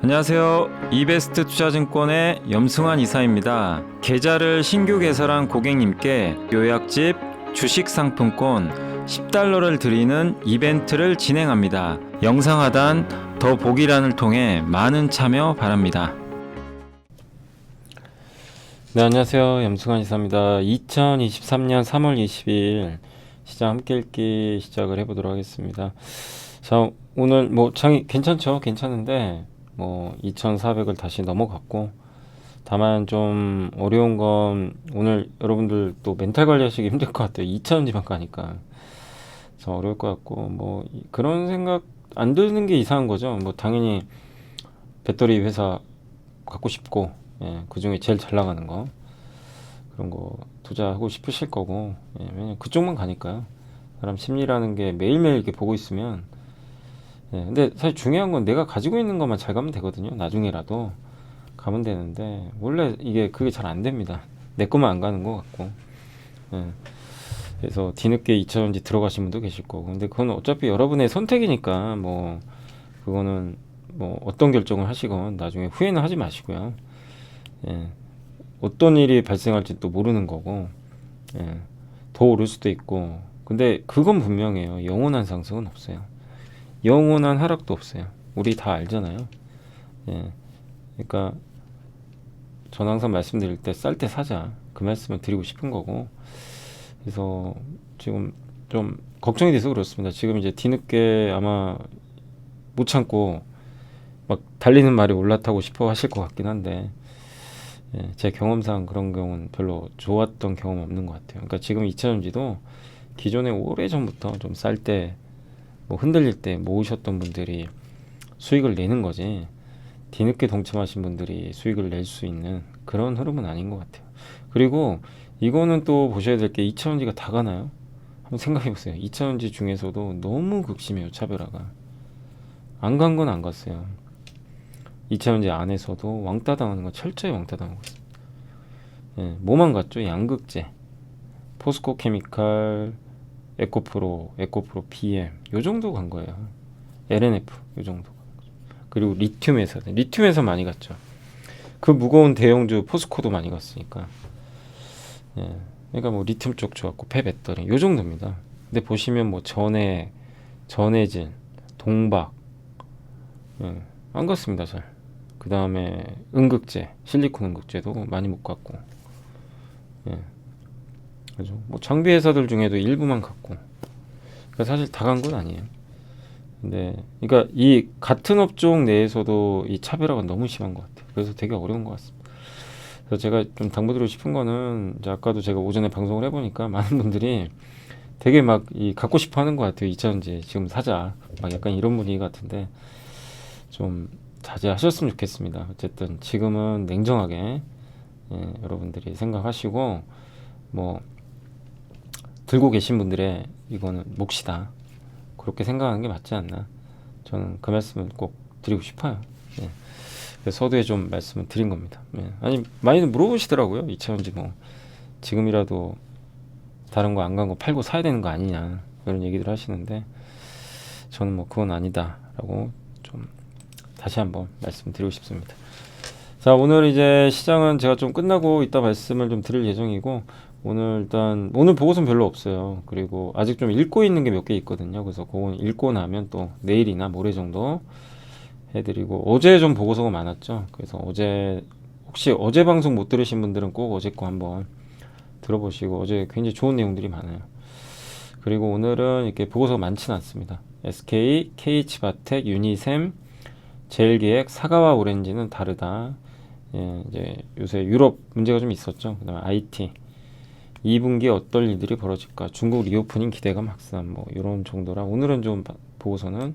안녕하세요. 이베스트 투자증권의 염승환 이사입니다. 계좌를 신규 개설한 고객님께 요약집 주식 상품권 10달러를 드리는 이벤트를 진행합니다. 영상 하단 더 보기란을 통해 많은 참여 바랍니다. 네, 안녕하세요. 염승환 이사입니다. 2023년 3월 20일 시장 함께 읽기 시작을 해보도록 하겠습니다. 자, 오늘 뭐 장이 괜찮죠? 괜찮은데 2,400을 다시 넘어갔고, 다만 좀 어려운 건 오늘 여러분들 또 멘탈 관리하시기 힘들 것 같아요. 2,000원지만 가니까 좀 어려울 것 같고, 그런 생각 안 드는 게 이상한 거죠. 당연히 배터리 회사 갖고 싶고, 그 중에 제일 잘 나가는 거, 그런 거 투자하고 싶으실 거고, 왜냐면 그쪽만 가니까요. 사람 심리라는 게 매일매일 이렇게 보고 있으면, 근데 사실 중요한 건 내가 가지고 있는 것만 잘 가면 되거든요. 나중에라도 가면 되는데, 원래 그게 잘 안 됩니다. 내 것만 안 가는 것 같고. 그래서 뒤늦게 2,000원지 들어가신 분도 계실 거고, 근데 그건 어차피 여러분의 선택이니까, 그거는 어떤 결정을 하시건 나중에 후회는 하지 마시고요. 어떤 일이 발생할지 또 모르는 거고, 더 오를 수도 있고. 근데 그건 분명해요. 영원한 상승은 없어요. 영원한 하락도 없어요. 우리 다 알잖아요. 그러니까 저는 항상 말씀드릴 때 쌀 때 사자, 그 말씀을 드리고 싶은 거고. 그래서 지금 좀 걱정이 돼서 그렇습니다. 지금 이제 뒤늦게 아마 못 참고 막 달리는 말이 올라타고 싶어 하실 것 같긴 한데, 제 경험상 그런 경우는 별로 좋았던 경험 없는 것 같아요. 그러니까 지금 2,000원지도 기존에 오래전부터 좀 쌀 때, 흔들릴 때 모으셨던 분들이 수익을 내는 거지, 뒤늦게 동참하신 분들이 수익을 낼 수 있는 그런 흐름은 아닌 것 같아요. 그리고 이거는 또 보셔야 될 게, 2,000원지가 다 가나요? 한번 생각해 보세요. 2,000원지 중에서도 너무 극심해요. 차별화가 안 간 건 안 갔어요. 2,000원지 안에서도 왕따 당하는 건 철저히 왕따 당하고 있어요. 뭐만 갔죠? 양극재, 포스코 케미칼, 에코프로 PM 요 정도 간 거예요. LNF 요 정도. 그리고 리튬 회사 많이 갔죠. 그 무거운 대형주 포스코도 많이 갔으니까. 그러니까 리튬 쪽 좋았고, 폐배터리 요 정도입니다. 근데 보시면 전해질, 동박, 안 갔습니다. 잘. 그 다음에 음극재, 실리콘 음극재도 많이 못 갔고, 그죠? 장비 회사들 중에도 일부만 갔고, 그러니까 사실 다 간 건 아니에요. 근데 그러니까 이 같은 업종 내에서도 이 차별화가 너무 심한 것 같아요. 그래서 되게 어려운 것 같습니다. 그래서 제가 좀 당부드리고 싶은 거는, 이제 아까도 제가 오전에 방송을 해보니까 많은 분들이 되게 갖고 싶어 하는 것 같아요. 2,000원지 지금 사자, 약간 이런 분위기 같은데, 좀 자제하셨으면 좋겠습니다. 어쨌든 지금은 냉정하게, 여러분들이 생각하시고, 들고 계신 분들의 이거는 몫이다, 그렇게 생각하는 게 맞지 않나, 저는 그 말씀을 꼭 드리고 싶어요. 그래서 서두에 좀 말씀을 드린 겁니다. 아니, 많이들 물어보시더라고요. 2,000원지 지금이라도 다른 거 안 간 거 팔고 사야 되는 거 아니냐, 이런 얘기들 하시는데, 저는 그건 아니다 라고 좀 다시 한번 말씀드리고 싶습니다. 자, 오늘 이제 시장은 제가 좀 끝나고 이따 말씀을 좀 드릴 예정이고, 오늘 보고서는 별로 없어요. 그리고 아직 좀 읽고 있는 게 몇 개 있거든요. 그래서 그건 읽고 나면 또 내일이나 모레 정도 해드리고, 어제 좀 보고서가 많았죠. 그래서 혹시 어제 방송 못 들으신 분들은 꼭 어제 거 한번 들어보시고, 어제 굉장히 좋은 내용들이 많아요. 그리고 오늘은 이렇게 보고서가 많지는 않습니다. SK, KH바텍, 유니셈, 제일기획, 사과와 오렌지는 다르다. 이제 요새 유럽 문제가 좀 있었죠. 그 다음에 IT 2분기에 어떤 일들이 벌어질까, 중국 리오프닝 기대감 확산, 이런 정도라, 오늘은 좀 보고서는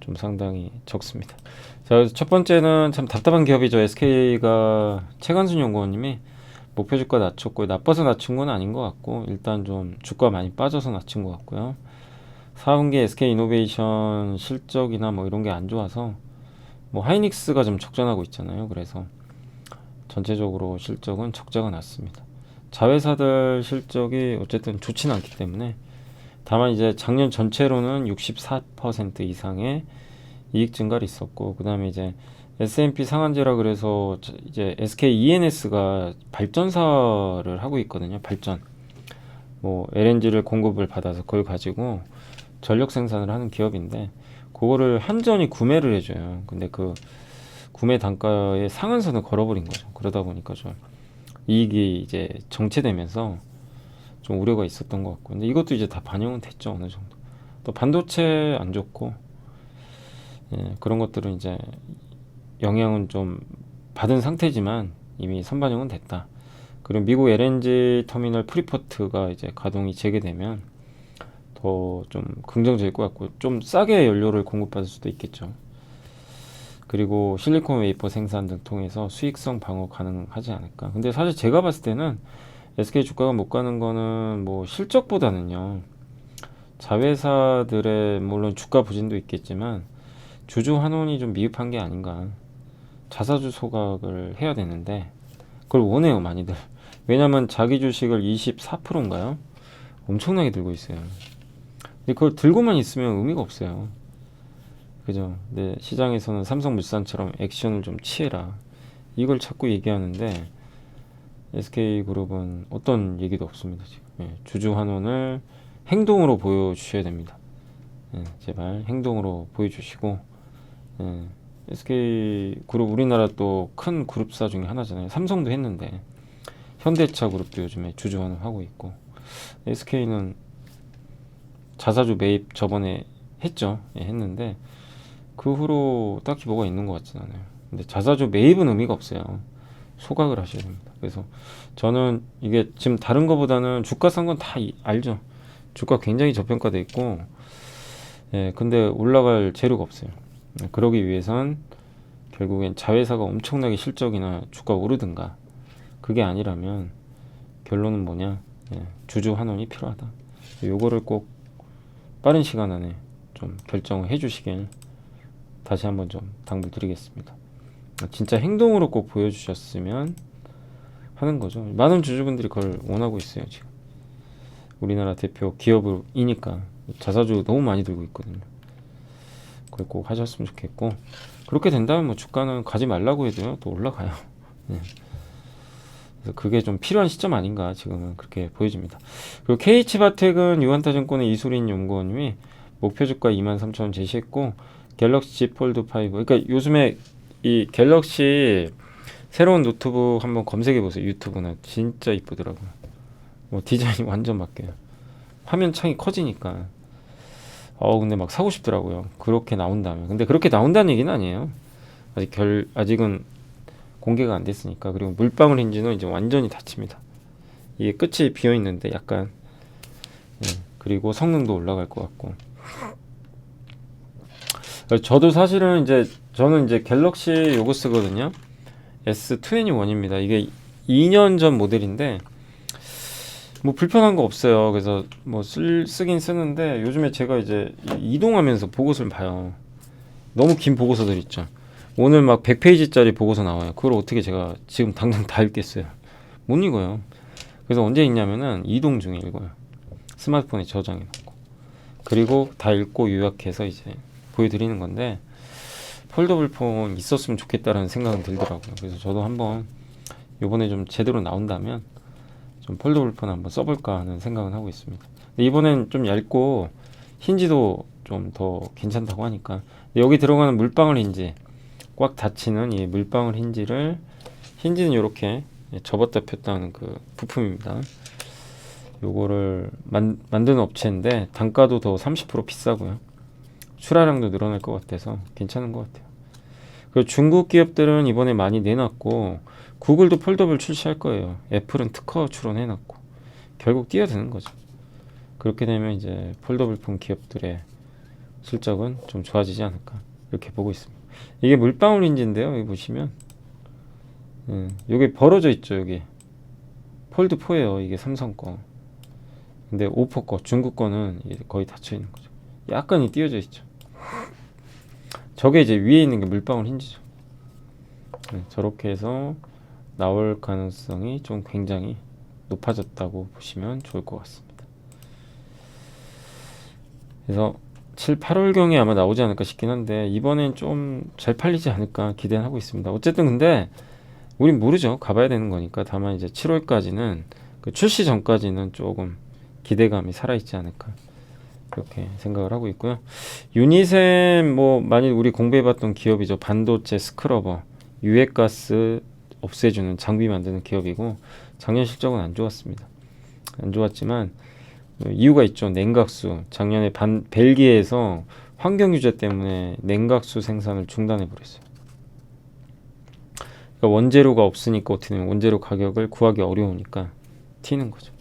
좀 상당히 적습니다. 자, 첫 번째는 참 답답한 기업이죠. SK가 최관순 연구원님이 목표 주가 낮췄고요. 나빠서 낮춘 건 아닌 것 같고, 일단 좀 주가 많이 빠져서 낮춘 것 같고요. 4분기 SK 이노베이션 실적이나 이런 게 안 좋아서, 하이닉스가 좀 적자나고 있잖아요. 그래서 전체적으로 실적은 적자가 났습니다. 자회사들 실적이 어쨌든 좋지는 않기 때문에, 다만 이제 작년 전체로는 64% 이상의 이익 증가를 있었고, 그 다음에 이제 S&P 상한제라 그래서 이제 SK E&S가 발전사를 하고 있거든요. 발전. 뭐 LNG를 공급을 받아서 그걸 가지고 전력 생산을 하는 기업인데 그거를 한전이 구매를 해줘요. 근데 그 구매 단가의 상한선을 걸어버린 거죠. 그러다 보니까 좀 이익이 이제 정체되면서 좀 우려가 있었던 것 같고, 근데 이것도 이제 다 반영은 됐죠. 어느 정도. 또 반도체 안 좋고, 예, 그런 것들은 이제 영향은 좀 받은 상태지만 이미 선반영은 됐다. 그리고 미국 LNG 터미널 프리포트가 이제 가동이 재개되면 더 좀 긍정적일 것 같고, 좀 싸게 연료를 공급받을 수도 있겠죠. 그리고 실리콘 웨이퍼 생산 등 통해서 수익성 방어 가능하지 않을까. 근데 사실 제가 봤을 때는 SK 주가가 못 가는 거는 뭐 실적보다는요, 자회사들의 물론 주가 부진도 있겠지만 주주 환원이 좀 미흡한 게 아닌가. 자사주 소각을 해야 되는데 그걸 원해요, 많이들. 왜냐면 자기 주식을 24%인가요? 엄청나게 들고 있어요. 근데 그걸 들고만 있으면 의미가 없어요. 그죠? 근데 시장에서는 삼성물산처럼 액션을 좀 취해라, 이걸 자꾸 얘기하는데 SK그룹은 어떤 얘기도 없습니다. 지금. 예, 주주 환원을 행동으로 보여주셔야 됩니다. 예, 제발 행동으로 보여주시고, 예, SK그룹 우리나라 또 큰 그룹사 중에 하나잖아요. 삼성도 했는데 현대차 그룹도 요즘에 주주 환원하고 있고, SK는 자사주 매입 저번에 했죠. 예, 했는데 그 후로 딱히 뭐가 있는 것 같진 않아요. 근데 자사주 매입은 의미가 없어요. 소각을 하셔야 됩니다. 그래서 저는 이게 지금 다른 거보다는 주가 산 건 다 알죠. 주가 굉장히 저평가돼 있고, 예, 근데 올라갈 재료가 없어요. 그러기 위해선 결국엔 자회사가 엄청나게 실적이나 주가 오르든가, 그게 아니라면 결론은 뭐냐, 예, 주주 환원이 필요하다. 요거를 꼭 빠른 시간 안에 좀 결정을 해주시길 다시 한번 좀 당부드리겠습니다. 진짜 행동으로 꼭 보여주셨으면 하는 거죠. 많은 주주분들이 그걸 원하고 있어요. 지금 우리나라 대표 기업이니까 자사주 너무 많이 들고 있거든요. 그걸 꼭 하셨으면 좋겠고, 그렇게 된다면 뭐 주가는 가지 말라고 해도요 또 올라가요. 네. 그래서 그게 좀 필요한 시점 아닌가 지금은 그렇게 보여집니다. 그리고 KH바텍은 유한타증권의 이수린 연구원님이 목표 주가 23,000원 제시했고, 갤럭시 Z 폴드 5, 그러니까 요즘에 이 갤럭시 새로운 노트북 한번 검색해 보세요. 유튜브나 진짜 이쁘더라고요. 뭐 디자인이 완전 바뀌어요. 화면 창이 커지니까. 근데 막 사고 싶더라고요. 그렇게 나온다면. 근데 그렇게 나온다는 얘기는 아니에요. 아직은 공개가 안 됐으니까. 그리고 물방울 힌지는 이제 완전히 닫힙니다. 이게 끝이 비어 있는데 약간, 예, 그리고 성능도 올라갈 것 같고. 저도 사실은 저는 이제 갤럭시 요거 쓰거든요. S21입니다. 이게 2년 전 모델인데 뭐 불편한 거 없어요. 그래서 뭐 쓰긴 쓰는데 요즘에 제가 이제 이동하면서 보고서를 봐요. 너무 긴 보고서들 있죠. 오늘 막 100페이지짜리 보고서 나와요. 그걸 어떻게 제가 지금 당장 다 읽겠어요. 못 읽어요. 그래서 언제 읽냐면은 이동 중에 읽어요. 스마트폰에 저장해 놓고. 그리고 다 읽고 요약해서 이제 보여드리는 건데, 폴더블 폰 있었으면 좋겠다라는 생각은 들더라고요. 그래서 저도 한번 요번에 좀 제대로 나온다면 좀 폴더블 폰 한번 써볼까 하는 생각은 하고 있습니다. 근데 이번엔 좀 얇고 힌지도 좀 더 괜찮다고 하니까, 여기 들어가는 물방울 힌지, 꽉 닫히는 이 물방울 힌지는 이렇게 접었다 폈다 하는 그 부품입니다. 요거를 만드는 업체인데 단가도 더 30% 비싸고요. 출하량도 늘어날 것 같아서 괜찮은 것 같아요. 그리고 중국 기업들은 이번에 많이 내놨고, 구글도 폴더블 출시할 거예요. 애플은 특허 출원해놨고, 결국 뛰어드는 거죠. 그렇게 되면 이제 폴더블 폰 기업들의 실적은 좀 좋아지지 않을까, 이렇게 보고 있습니다. 이게 물방울 힌지인데요. 여기 보시면, 여기 벌어져 있죠. 여기 폴드 4예요. 이게 삼성 거. 근데 오포 거, 중국 거는 거의 닫혀 있는 거죠. 약간이 띄어져 있죠. 저게 이제 위에 있는 게 물방울 힌지죠. 저렇게 해서 나올 가능성이 좀 굉장히 높아졌다고 보시면 좋을 것 같습니다. 그래서 7, 8월경에 아마 나오지 않을까 싶긴 한데 이번엔 좀 잘 팔리지 않을까 기대는 하고 있습니다. 어쨌든 근데 우린 모르죠. 가봐야 되는 거니까. 다만 이제 7월까지는 그 출시 전까지는 조금 기대감이 살아있지 않을까 그렇게 생각을 하고 있고요. 유니셈 뭐 많이 우리 공부해봤던 기업이죠. 반도체 스크러버, 유해가스 없애주는 장비 만드는 기업이고 작년 실적은 안 좋았습니다. 안 좋았지만 이유가 있죠. 냉각수 작년에 벨기에에서 환경 규제 때문에 냉각수 생산을 중단해 버렸어요. 그러니까 원재료가 없으니까 어떻게 되면 원재료 가격을 구하기 어려우니까 튀는 거죠.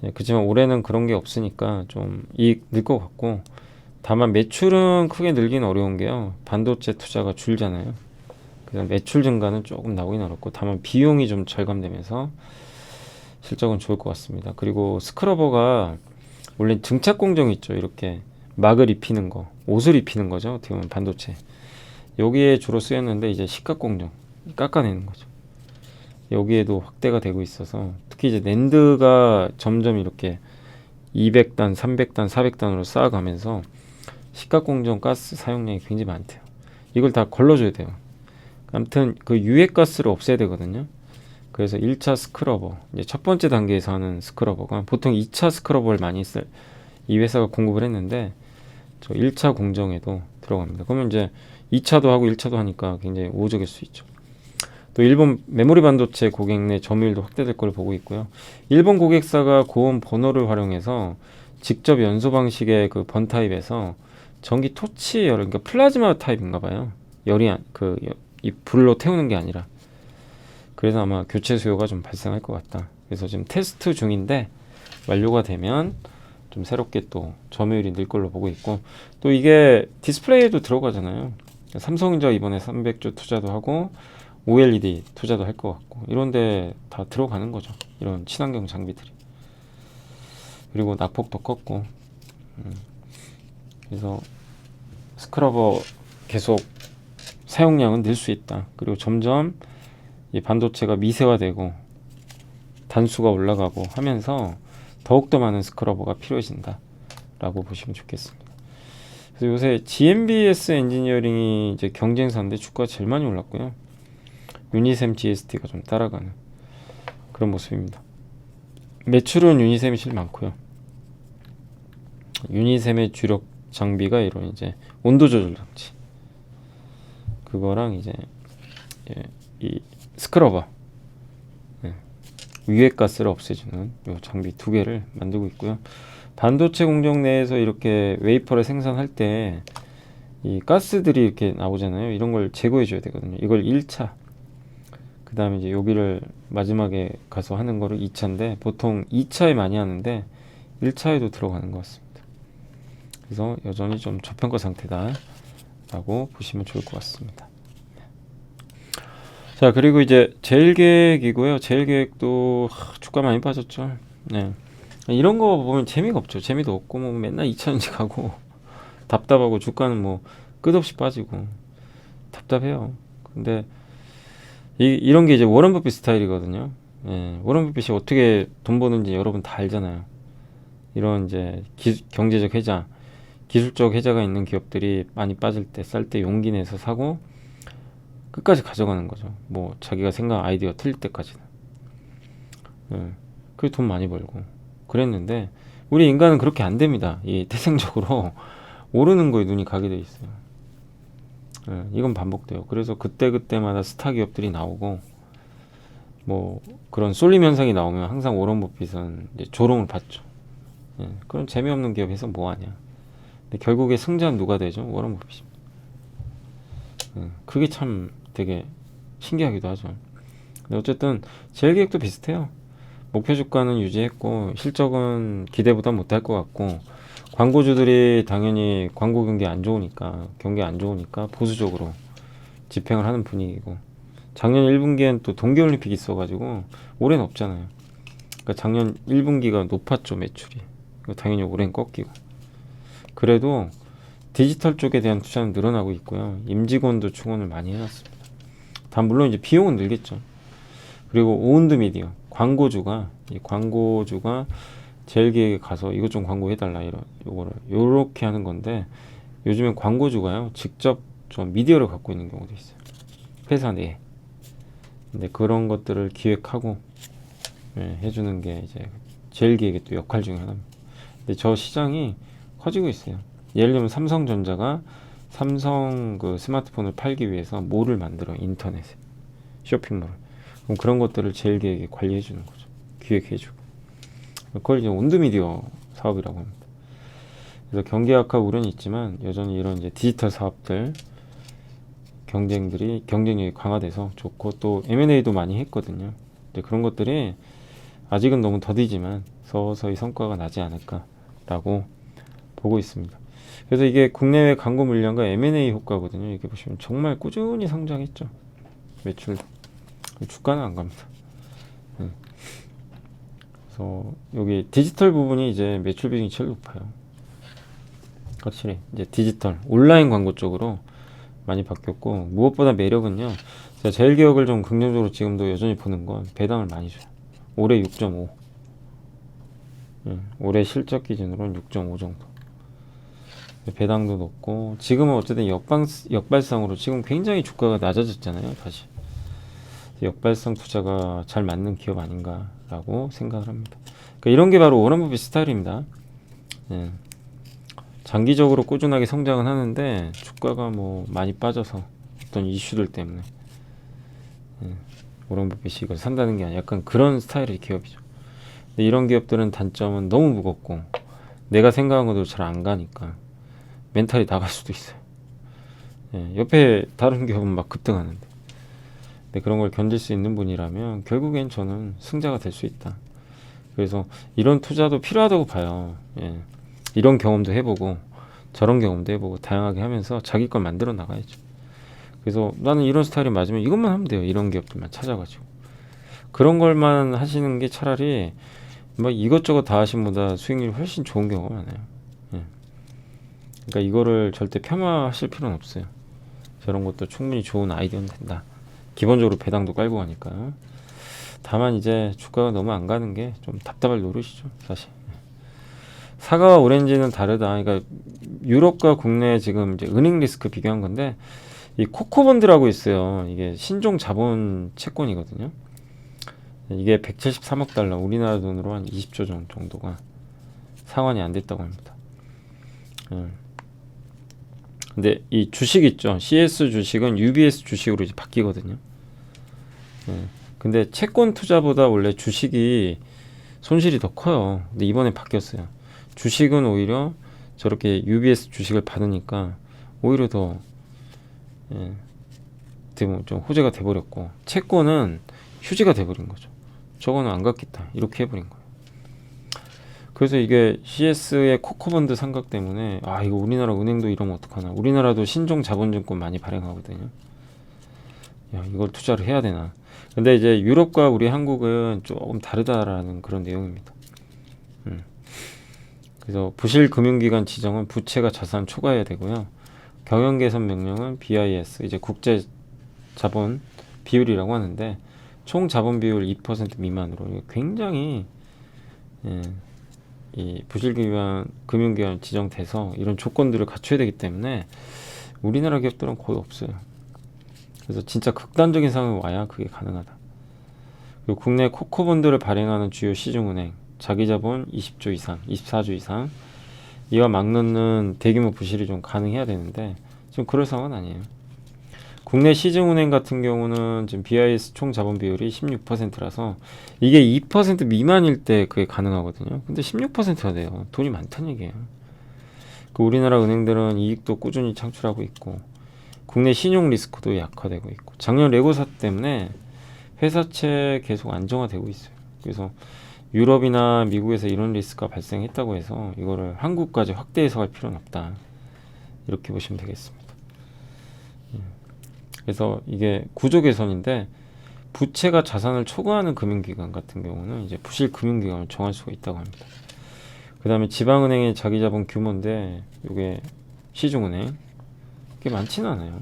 예, 그렇지만 올해는 그런 게 없으니까 좀 이익 늘 것 같고 다만 매출은 크게 늘긴 어려운 게요. 반도체 투자가 줄잖아요. 그래서 매출 증가는 조금 나오긴 어렵고 다만 비용이 좀 절감되면서 실적은 좋을 것 같습니다. 그리고 스크러버가 원래 증착 공정 있죠. 이렇게 막을 입히는 거, 옷을 입히는 거죠. 어떻게 보면 반도체. 여기에 주로 쓰였는데 이제 식각 공정, 깎아내는 거죠. 여기에도 확대가 되고 있어서 특히 이제 낸드가 점점 이렇게 200단, 300단, 400단으로 쌓아가면서 식각 공정 가스 사용량이 굉장히 많대요. 이걸 다 걸러줘야 돼요. 아무튼 그 유해가스를 없애야 되거든요. 그래서 1차 스크러버, 이제 첫 번째 단계에서 하는 스크러버가 보통 2차 스크러버를 많이 이 회사가 공급을 했는데 저 1차 공정에도 들어갑니다. 그러면 이제 2차도 하고 1차도 하니까 굉장히 우호적일 수 있죠. 또 일본 메모리 반도체 고객 내 점유율도 확대될 걸 보고 있고요. 일본 고객사가 고온 버너를 활용해서 직접 연소 방식의 그 번 타입에서 전기 토치 열, 그러니까 플라즈마 타입인가 봐요. 이 불로 태우는 게 아니라. 그래서 아마 교체 수요가 좀 발생할 것 같다. 그래서 지금 테스트 중인데 완료가 되면 좀 새롭게 또 점유율이 늘 걸로 보고 있고 또 이게 디스플레이에도 들어가잖아요. 삼성전자 이번에 300조 투자도 하고 OLED 투자도 할 것 같고 이런데 다 들어가는 거죠. 이런 친환경 장비들이. 그리고 낙폭도 컸고 그래서 스크러버 계속 사용량은 늘 수 있다. 그리고 점점 이 반도체가 미세화되고 단수가 올라가고 하면서 더욱더 많은 스크러버가 필요해진다 라고 보시면 좋겠습니다. 그래서 요새 GMBS 엔지니어링이 이제 경쟁사인데 주가가 제일 많이 올랐고요. 유니셈 GST가 좀 따라가는 그런 모습입니다. 매출은 유니셈이 제일 많고요. 유니셈의 주력 장비가 이런 이제 온도 조절 장치 그거랑 이제 이 스크러버 유해가스를 없애주는 요 장비 두 개를 만들고 있고요. 반도체 공정 내에서 이렇게 웨이퍼를 생산할 때 이 가스들이 이렇게 나오잖아요. 이런 걸 제거해 줘야 되거든요. 이걸 1차 그 다음에 이제 여기를 마지막에 가서 하는 거를 2차인데 보통 2차에 많이 하는데 1차에도 들어가는 것 같습니다. 그래서 여전히 좀 저평가 상태다 라고 보시면 좋을 것 같습니다. 자, 그리고 이제 제일계획이고요. 제일계획도 주가 많이 빠졌죠. 네. 이런 거 보면 재미가 없죠. 재미도 없고 뭐 맨날 2차전지 가고 답답하고 주가는 뭐 끝없이 빠지고 답답해요. 근데 이런 게 이제 워런 버핏 스타일이거든요. 예, 워런 버핏이 어떻게 돈 버는지 여러분 다 알잖아요. 이런 이제 경제적 해자, 기술적 해자가 있는 기업들이 많이 빠질 때, 쌀 때 용기 내서 사고 끝까지 가져가는 거죠. 뭐 자기가 생각한 아이디어 틀릴 때까지는. 예, 그래 돈 많이 벌고 그랬는데 우리 인간은 그렇게 안 됩니다. 이 태생적으로 오르는 거에 눈이 가게 돼 있어요. 예, 이건 반복돼요. 그래서 그때마다 스타 기업들이 나오고 뭐 그런 쏠림 현상이 나오면 항상 워런 버핏은 이제 조롱을 받죠. 예, 그런 재미없는 기업에서 뭐 하냐. 근데 결국에 승자는 누가 되죠? 워런 버핏입니다. 예, 그게 참 되게 신기하기도 하죠. 근데 어쨌든 제일계획도 비슷해요. 목표 주가는 유지했고 실적은 기대보다 못할 것 같고 광고주들이 당연히 광고 경기 안 좋으니까 보수적으로 집행을 하는 분위기고 작년 1분기엔 또 동계올림픽이 있어가지고 올해는 없잖아요. 그러니까 작년 1분기가 높았죠 매출이. 당연히 올해는 꺾이고 그래도 디지털 쪽에 대한 투자는 늘어나고 있고요. 임직원도 충원을 많이 해놨습니다. 다 물론 이제 비용은 늘겠죠. 그리고 오운드 미디어 광고주가 제일기획에 가서 이것 좀 광고해달라 이런 요거를 요렇게 하는 건데 요즘엔 광고주가요 직접 좀 미디어를 갖고 있는 경우도 있어요. 회사 내에. 근데 그런 것들을 기획하고 해주는 게 이제 제일기획의 또 역할 중에 하나입니다. 근데 저 시장이 커지고 있어요. 예를 들면 삼성전자가 삼성 그 스마트폰을 팔기 위해서 몰을 만들어 인터넷에 쇼핑몰. 그럼 그런 것들을 제일기획에 관리해 주는 거죠. 기획해 주고. 그걸 이제 온드미디어 사업이라고 합니다. 그래서 경기 악화 우려는 있지만 여전히 이런 이제 디지털 사업들 경쟁력이 강화돼서 좋고 또 M&A도 많이 했거든요. 근데 그런 것들이 아직은 너무 더디지만 서서히 성과가 나지 않을까라고 보고 있습니다. 그래서 이게 국내외 광고 물량과 M&A 효과거든요. 이렇게 보시면 정말 꾸준히 성장했죠. 매출 주가는 안 갑니다. 그래서 여기 디지털 부분이 이제 매출 비중이 제일 높아요. 확실히 이제 디지털 온라인 광고 쪽으로 많이 바뀌었고 무엇보다 매력은요. 제가 제일기획을 좀 긍정적으로 지금도 여전히 보는 건 배당을 많이 줘요. 올해 6.5. 올해 실적 기준으로는 6.5 정도. 배당도 높고 지금은 어쨌든 역발상으로 지금 굉장히 주가가 낮아졌잖아요. 다시 역발상 투자가 잘 맞는 기업 아닌가라고 생각을 합니다. 그러니까 이런 게 바로 워런 버핏 스타일입니다. 장기적으로 꾸준하게 성장은 하는데 주가가 뭐 많이 빠져서 어떤 이슈들 때문에 워런 버핏이 이걸 산다는 게 아니라 약간 그런 스타일의 기업이죠. 근데 이런 기업들은 단점은 너무 무겁고 내가 생각한 것도 잘 안 가니까 멘탈이 나갈 수도 있어요. 옆에 다른 기업은 막 급등하는데. 근데 그런 걸 견딜 수 있는 분이라면 결국엔 저는 승자가 될 수 있다. 그래서 이런 투자도 필요하다고 봐요. 이런 경험도 해보고 저런 경험도 해보고 다양하게 하면서 자기 걸 만들어 나가야죠. 그래서 나는 이런 스타일이 맞으면 이것만 하면 돼요. 이런 기업들만 찾아가지고. 그런 걸만 하시는 게 차라리 막 이것저것 다 하신 보다 수익률이 훨씬 좋은 경우가 많아요. 그러니까 이거를 절대 폄하하실 필요는 없어요. 저런 것도 충분히 좋은 아이디어는 된다. 기본적으로 배당도 깔고 가니까. 다만 이제 주가가 너무 안 가는 게 좀 답답할 노릇이죠, 사실. 사과와 오렌지는 다르다. 그러니까 유럽과 국내 지금 이제 은행 리스크 비교한 건데 이 코코본드라고 있어요. 이게 신종 자본 채권이거든요. 이게 173억 달러, 우리나라 돈으로 한 20조 정도가 상환이 안 됐다고 합니다. 근데 이 주식 있죠. CS 주식은 UBS 주식으로 이제 바뀌거든요. 근데 채권 투자보다 원래 주식이 손실이 더 커요. 근데 이번에 바뀌었어요. 주식은 오히려 저렇게 UBS 주식을 받으니까 오히려 더 좀 호재가 돼버렸고 채권은 휴지가 돼버린 거죠. 저거는 안 갚겠다 이렇게 해버린 거예요. 그래서 이게 CS의 코코본드 삼각 때문에 이거 우리나라 은행도 이러면 어떡하나. 우리나라도 신종 자본증권 많이 발행하거든요. 야, 이걸 투자를 해야 되나. 근데 이제 유럽과 우리 한국은 조금 다르다라는 그런 내용입니다. 그래서 부실 금융기관 지정은 부채가 자산 초과해야 되고요. 경영 개선 명령은 BIS 이제 국제 자본 비율이라고 하는데 총 자본 비율 2% 미만으로 굉장히 이 부실기관 금융기관 지정돼서 이런 조건들을 갖춰야 되기 때문에 우리나라 기업들은 거의 없어요. 그래서 진짜 극단적인 상황이 와야 그게 가능하다. 그리고 국내 코코본드를 발행하는 주요 시중은행 자기자본 20조 이상, 24조 이상 이와 막놓는 대규모 부실이 좀 가능해야 되는데 지금 그럴 상황은 아니에요. 국내 시중은행 같은 경우는 지금 BIS 총 자본 비율이 16%라서 이게 2% 미만일 때 그게 가능하거든요. 근데 16%가 돼요. 돈이 많다는 얘기예요. 그 우리나라 은행들은 이익도 꾸준히 창출하고 있고 국내 신용 리스크도 약화되고 있고 작년 레고 사태 때문에 회사채 계속 안정화되고 있어요. 그래서 유럽이나 미국에서 이런 리스크가 발생했다고 해서 이거를 한국까지 확대 해석할 필요는 없다. 이렇게 보시면 되겠습니다. 그래서 이게 구조 개선인데 부채가 자산을 초과하는 금융기관 같은 경우는 이제 부실 금융기관을 정할 수가 있다고 합니다. 그 다음에 지방은행의 자기자본 규모인데 이게 시중은행 꽤 많지는 않아요.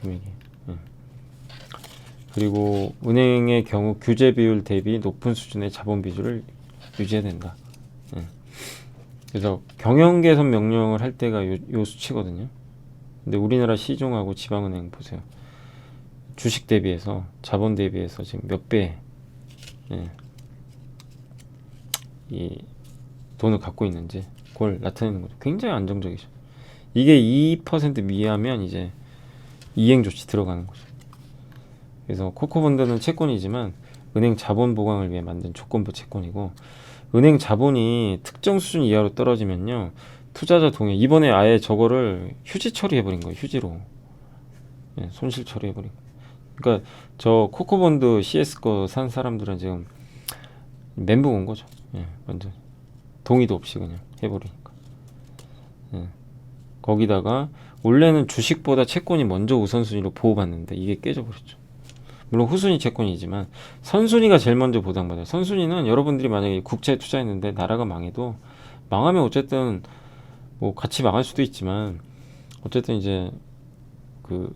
금액이. 그리고 은행의 경우 규제 비율 대비 높은 수준의 자본 비율을 유지해야 된다. 그래서 경영 개선 명령을 할 때가 요 수치거든요. 근데 우리나라 시중하고 지방은행 보세요. 주식 대비해서 자본 대비해서 지금 몇 배, 예, 이 돈을 갖고 있는지 그걸 나타내는 거죠. 굉장히 안정적이죠. 이게 2% 미하면 이제 이행 조치 들어가는 거죠. 그래서 코코본드는 채권이지만 은행 자본 보강을 위해 만든 조건부 채권이고, 은행 자본이 특정 수준 이하로 떨어지면요, 투자자 동의, 이번에 아예 저거를 휴지 처리해버린 거예요. 휴지로. 예, 손실 처리해버린 거예요. 그러니까 저 코코본드 CS 거 산 사람들은 지금 멘붕 온 거죠. 예, 완전 동의도 없이 그냥 해버리니까. 예. 거기다가 원래는 주식보다 채권이 먼저 우선순위로 보호받는데 이게 깨져버렸죠. 물론 후순위 채권이지만 선순위가 제일 먼저 보장받아요. 선순위는 여러분들이 만약에 국채에 투자했는데 나라가 망해도, 망하면 어쨌든 뭐 같이 망할 수도 있지만 어쨌든 이제 그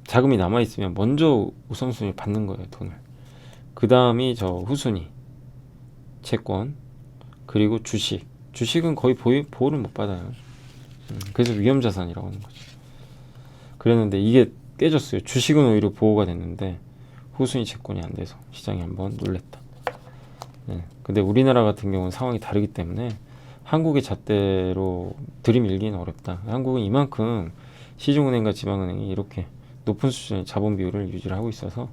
자금이 남아 있으면 먼저 우선순위 받는 거예요, 돈을. 그 다음이 저 후순위 채권, 그리고 주식. 주식은 거의 보호를 못 받아요. 그래서 위험자산이라고 하는 거죠. 그랬는데 이게 깨졌어요. 주식은 오히려 보호가 됐는데 후순위 채권이 안 돼서 시장이 한번 놀랬다. 네. 근데 우리나라 같은 경우는 상황이 다르기 때문에 한국의 잣대로 들이밀기는 어렵다. 한국은 이만큼 시중은행과 지방은행이 이렇게 높은 수준의 자본 비율을 유지를 하고 있어서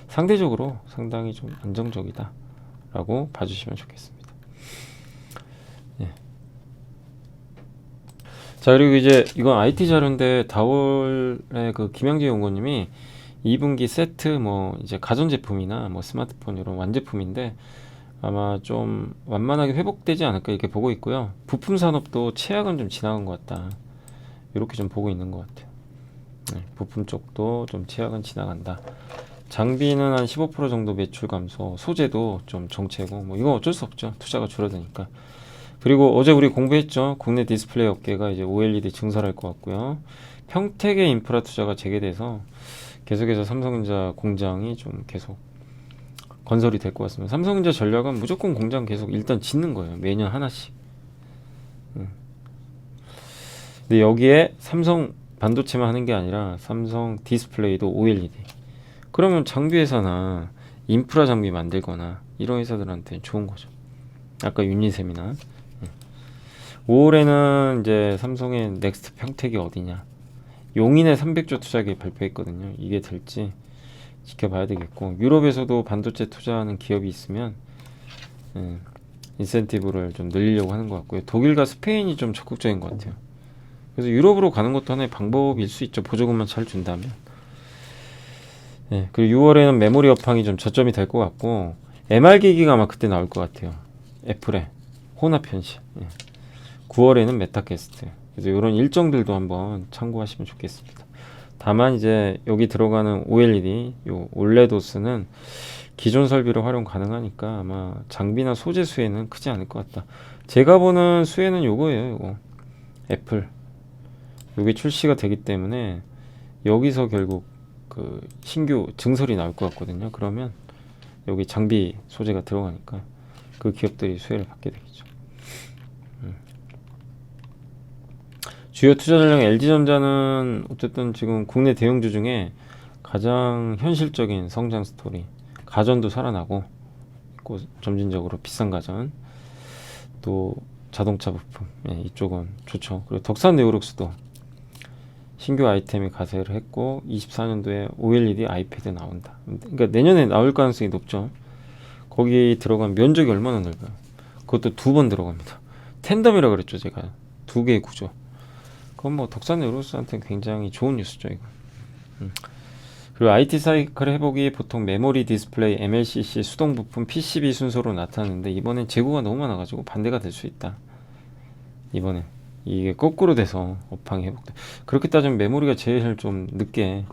상대적으로 상당히 좀 안정적이다 라고 봐주시면 좋겠습니다. 네. 자, 그리고 이제 이건 IT 자료인데 다월에 그 김양재 연구원님이 2분기 세트 뭐 이제 가전제품이나 뭐 스마트폰 이런 완제품인데 아마 좀 완만하게 회복되지 않을까 이렇게 보고 있고요. 부품 산업도 최악은 좀 지나간 것 같다. 이렇게 좀 보고 있는 것 같아요. 네, 부품 쪽도 좀 최악은 지나간다. 장비는 한 15% 정도 매출 감소, 소재도 좀 정체고 뭐 이건 어쩔 수 없죠. 투자가 줄어드니까. 그리고 어제 우리 공부했죠. 국내 디스플레이 업계가 이제 OLED 증설할 것 같고요. 평택의 인프라 투자가 재개돼서 계속해서 삼성전자 공장이 좀 계속 건설이 될 것 같습니다. 삼성전자 전략은 무조건 공장 계속 일단 짓는 거예요. 매년 하나씩. 근데 여기에 삼성 반도체만 하는 게 아니라 삼성 디스플레이도 OLED. 그러면 장비 회사나 인프라 장비 만들거나 이런 회사들한테 좋은 거죠. 아까 유니셈이나. 5월에는 이제 삼성의 넥스트 평택이 어디냐, 용인에 300조 투자 계획 발표했거든요. 이게 될지 지켜봐야 되겠고, 유럽에서도 반도체 투자하는 기업이 있으면 인센티브를 좀 늘리려고 하는 것 같고요. 독일과 스페인이 좀 적극적인 것 같아요. 그래서 유럽으로 가는 것도 하나의 방법일 수 있죠. 보조금만 잘 준다면. 그리고 6월에는 메모리 업황이 좀 저점이 될 것 같고, MR 기기가 아마 그때 나올 것 같아요. 애플의 혼합 현실. 9월에는 메타캐스트. 그래서 이런 일정들도 한번 참고하시면 좋겠습니다. 다만 이제 여기 들어가는 OLED, 요 올레도스는 기존 설비로 활용 가능하니까 아마 장비나 소재 수혜는 크지 않을 것 같다. 제가 보는 수혜는 요거예요. 요거 애플. 요게 출시가 되기 때문에 여기서 결국 그 신규 증설이 나올 것 같거든요. 그러면 여기 장비 소재가 들어가니까 그 기업들이 수혜를 받게 되겠죠. 주요 투자 전략 LG전자는 어쨌든 지금 국내 대형주 중에 가장 현실적인 성장 스토리. 가전도 살아나고 있고, 점진적으로 비싼 가전, 또 자동차 부품, 이쪽은 좋죠. 그리고 덕산 네오룩스도 신규 아이템이 가세를 했고 24년도에 OLED 아이패드 나온다. 그러니까 내년에 나올 가능성이 높죠. 거기 들어간 면적이 얼마나 넓어요. 그것도 2번 들어갑니다. 텐덤이라 그랬죠. 제가 2개의 구조. 그건 뭐 덕산 네오룩스한테는 굉장히 좋은 뉴스죠, 이거. 그리고 IT 사이클 회복이 보통 메모리, 디스플레이, MLCC, 수동 부품, PCB 순서로 나타나는데 이번엔 재고가 너무 많아가지고 반대가 될 수 있다. 이번에 이게 거꾸로 돼서 업황이 회복돼. 그렇게 따지면 메모리가 제일 좀 늦게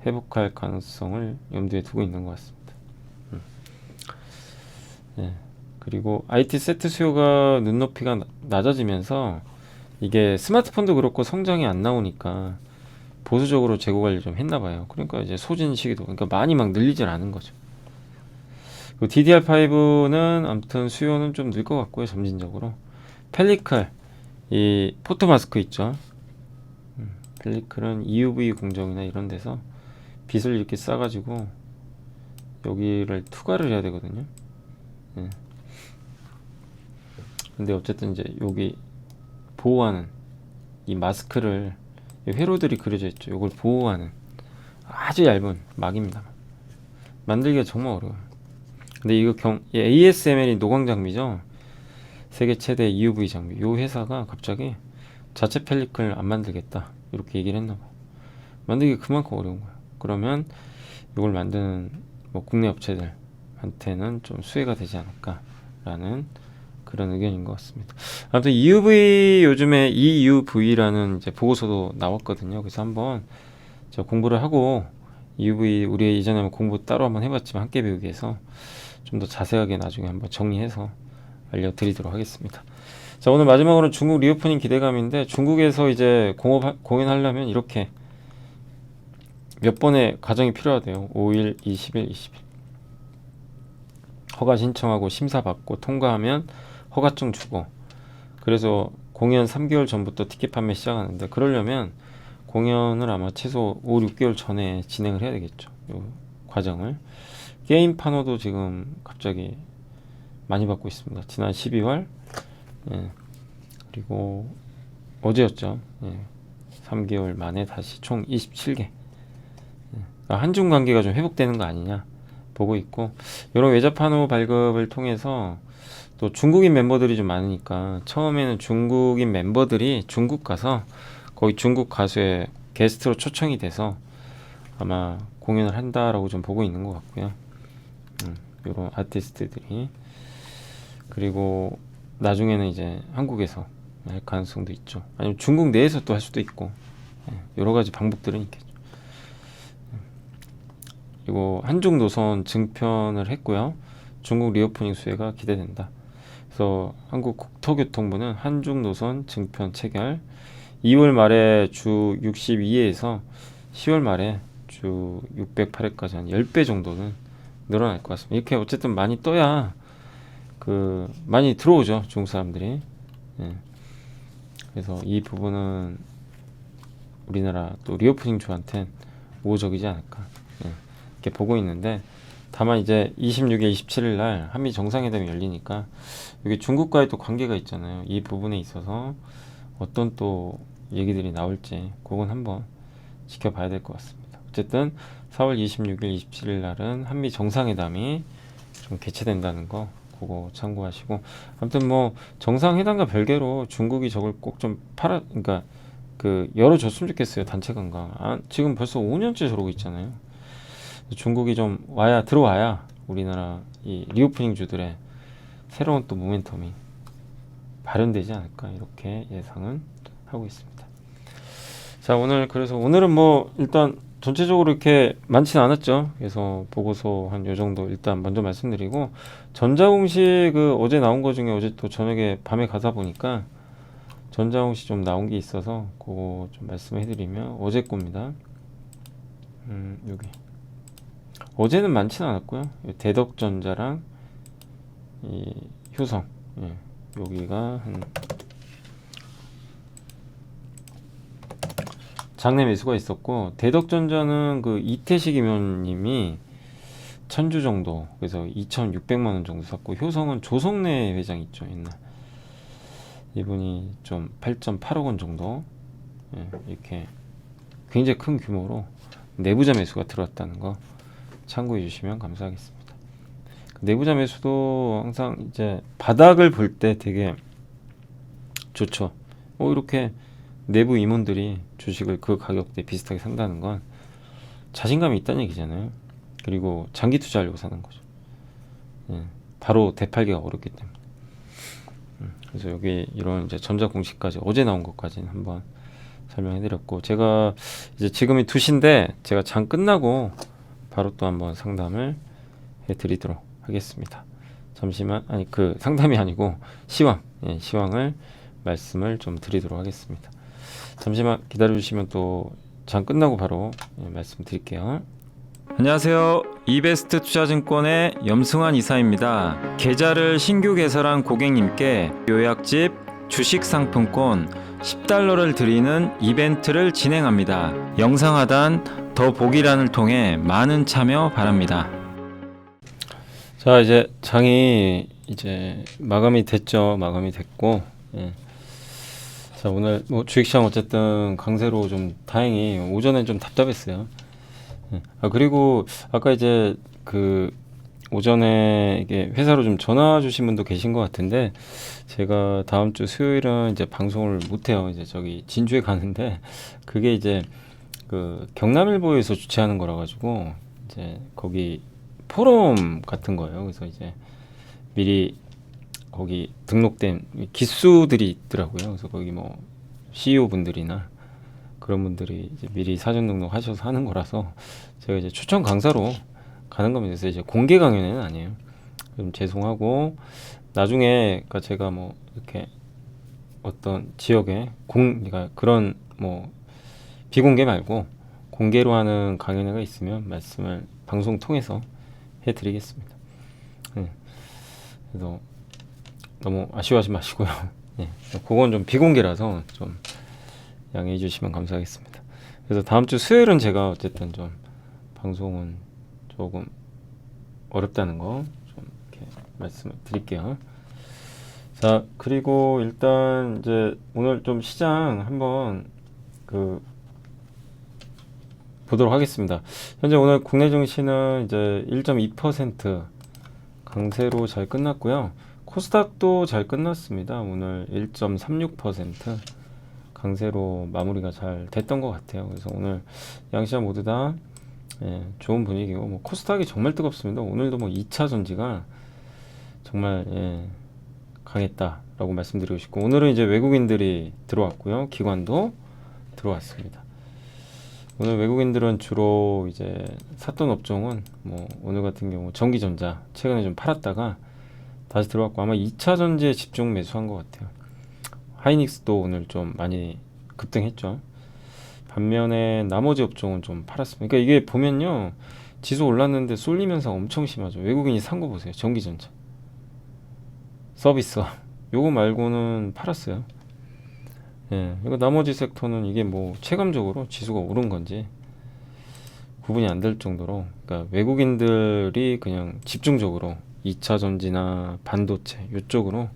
회복할 가능성을 염두에 두고 있는 것 같습니다. 그리고 IT 세트 수요가 눈높이가 낮아지면서 이게 스마트폰도 그렇고 성장이 안 나오니까 보수적으로 재고 관리 좀 했나 봐요. 그러니까 이제 소진 시기도, 그러니까 많이 막 늘리질 않은 거죠. 그리고 DDR5는 아무튼 수요는 좀 늘 것 같고요. 점진적으로 펠리클 이 포토 마스크 있죠. 펠리클은 EUV 공정이나 이런 데서 빛을 이렇게 쏴가지고 여기를 투과를 해야 되거든요. 예. 근데 어쨌든 이제 여기 보호하는 이 마스크를 이 회로들이 그려져 있죠. 이걸 보호하는 아주 얇은 막입니다. 만들기가 정말 어려워요. 근데 이거 이 ASML이 노광 장비죠. 세계 최대 EUV 장비. 이 회사가 갑자기 자체 펠리클 안 만들겠다 이렇게 얘기를 했나 봐요. 만들기가 그만큼 어려운 거예요. 그러면 이걸 만드는 뭐 국내 업체들한테는 좀 수혜가 되지 않을까라는 그런 의견인 것 같습니다. 아무튼 EUV 요즘에 EUV라는 이제 보고서도 나왔거든요. 그래서 한번 저 공부를 하고 EUV 우리 예전에 공부 따로 한번 해봤지만 함께 배우기 위해서 좀 더 자세하게 나중에 한번 정리해서 알려드리도록 하겠습니다. 자, 오늘 마지막으로 중국 리오프닝 기대감인데 중국에서 이제 공연하려면 이렇게 몇 번의 과정이 필요하대요. 5일, 20일, 20일. 허가 신청하고 심사 받고 통과하면 허가증 주고 그래서 공연 3개월 전부터 티켓 판매 시작하는데 그러려면 공연을 아마 최소 5, 6개월 전에 진행을 해야 되겠죠. 요 과정을. 게임 판호도 지금 갑자기 많이 받고 있습니다. 지난 12월 예. 그리고 어제였죠. 예. 3개월 만에 다시 총 27개. 예. 한중 관계가 좀 회복되는 거 아니냐 보고 있고 이런 외자 판호 발급을 통해서 또 중국인 멤버들이 좀 많으니까 처음에는 중국인 멤버들이 중국 가서 거기 중국 가수의 게스트로 초청이 돼서 아마 공연을 한다라고 좀 보고 있는 것 같고요. 이런 아티스트들이 그리고 나중에는 이제 한국에서 할 가능성도 있죠. 아니면 중국 내에서 또 할 수도 있고 여러 가지 방법들은 있겠죠. 그리고 한중 노선 증편을 했고요. 중국 리오프닝 수혜가 기대된다. 그래서 한국 국토교통부는 한중 노선 증편 체결 2월 말에 주 62회에서 10월 말에 주 608회까지 한 10배 정도는 늘어날 것 같습니다. 이렇게 어쨌든 많이 떠야 그 많이 들어오죠. 중국 사람들이. 예. 그래서 이 부분은 우리나라 또 리오프닝주한테는 우호적이지 않을까 이렇게 보고 있는데 다만 이제 26일, 27일 날 한미 정상회담이 열리니까 여기 중국과의 또 관계가 있잖아요. 이 부분에 있어서 어떤 또 얘기들이 나올지 그건 한번 지켜봐야 될 것 같습니다. 어쨌든 4월 26일, 27일 날은 한미 정상회담이 좀 개최된다는 거 그거 참고하시고 아무튼 뭐 정상회담과 별개로 중국이 저걸 꼭 좀 그러니까 그 열어줬으면 좋겠어요. 단체 관광. 지금 벌써 5년째 저러고 있잖아요. 중국이 좀 들어와야 우리나라 이 리오프닝 주들의 새로운 또 모멘텀이 발현되지 않을까 이렇게 예상은 하고 있습니다. 자, 오늘은 뭐 일단 전체적으로 이렇게 많지는 않았죠. 그래서 보고서 한 요 정도 일단 먼저 말씀드리고 전자공시 그 어제 나온 거 중에 어제 또 저녁에 밤에 가다 보니까 전자공시 좀 나온 게 있어서 그거 좀 말씀해드리면 어제 겁니다. 여기 어제는 많지는 않았고요. 대덕전자랑 이 효성 여기가 한 장내 매수가 있었고 대덕전자는 그 이태식 임원님이 1000주 정도 그래서 2600만원 정도 샀고 효성은 조성래 회장 있죠 옛날 이분이 좀 8.8억원 정도 이렇게 굉장히 큰 규모로 내부자 매수가 들어왔다는 거 참고해 주시면 감사하겠습니다. 내부자 매수도 항상 이제 바닥을 볼 때 되게 좋죠. 이렇게 내부 임원들이 주식을 그 가격대 비슷하게 산다는 건 자신감이 있다는 얘기잖아요. 그리고 장기 투자하려고 사는 거죠. 바로 되팔기가 어렵기 때문에. 그래서 여기 이런 이제 전자 공시까지 어제 나온 것까지는 한번 설명해드렸고 제가 이제 지금이 2시인데 제가 장 끝나고 바로 또 한번 상담을 해드리도록 하겠습니다. 잠시만 그 상담이 아니고 시황을 말씀을 좀 드리도록 하겠습니다. 잠시만 기다려주시면 또 장 끝나고 바로 말씀드릴게요. 안녕하세요. 이베스트 투자증권의 염승환 이사입니다. 계좌를 신규 개설한 고객님께 요약집, 주식 상품권 10달러를 드리는 이벤트를 진행합니다. 영상 하단 더보기란을 통해 많은 참여 바랍니다. 자, 이제 장이 이제 마감이 됐죠. 마감이 됐고, 예. 자, 오늘 뭐 주식시장 어쨌든 강세로 좀 다행히 오전엔 좀 답답했어요. 예. 그리고 아까 이제 그 오전에 이게 회사로 좀 전화 주신 분도 계신 것 같은데, 제가 다음 주 수요일은 이제 방송을 못 해요. 이제 저기 진주에 가는데, 그게 이제 그 경남일보에서 주최하는 거라 가지고 이제 거기 포럼 같은 거예요. 그래서 이제 미리 거기 등록된 기수들이 있더라고요. 그래서 거기 뭐 CEO 분들이나 그런 분들이 이제 미리 사전 등록하셔서 하는 거라서 제가 이제 추천 강사로 가는 겁니다. 그래서 이제 공개 강연회는 아니에요. 좀 죄송하고, 나중에 그러니까 제가 뭐 이렇게 어떤 지역에 그러니까 그런 뭐 비공개 말고 공개로 하는 강연회가 있으면 말씀을 방송 통해서 해드리겠습니다. 네. 그래서 너무 아쉬워하지 마시고요. 네. 그건 좀 비공개라서 좀 양해해 주시면 감사하겠습니다. 그래서 다음 주 수요일은 제가 어쨌든 좀 방송은 조금 어렵다는 거 좀 이렇게 말씀을 드릴게요. 자, 그리고 일단 이제 오늘 좀 시장 한번 그 보도록 하겠습니다. 현재 오늘 국내 증시는 이제 1.2% 강세로 잘 끝났고요. 코스닥도 잘 끝났습니다. 오늘 1.36% 강세로 마무리가 잘 됐던 것 같아요. 그래서 오늘 양시장 모두 다 좋은 분위기고, 뭐 코스닥이 정말 뜨겁습니다. 오늘도 뭐 2차 전지가 정말 강했다라고 말씀드리고 싶고, 오늘은 이제 외국인들이 들어왔고요. 기관도 들어왔습니다. 오늘 외국인들은 주로 이제 샀던 업종은 뭐 오늘 같은 경우 전기전자 최근에 좀 팔았다가 다시 들어왔고, 아마 2차 전지에 집중 매수한 것 같아요. 하이닉스도 오늘 좀 많이 급등했죠. 반면에 나머지 업종은 좀 팔았습니다. 그러니까 이게 보면요, 지수 올랐는데 쏠리면서 엄청 심하죠. 외국인이 산 거 보세요. 전기전자 서비스 요거 말고는 팔았어요. 이거 나머지 섹터는 이게 뭐 체감적으로 지수가 오른 건지 구분이 안 될 정도로, 그러니까 외국인들이 그냥 집중적으로 2차 전지나 반도체 이쪽으로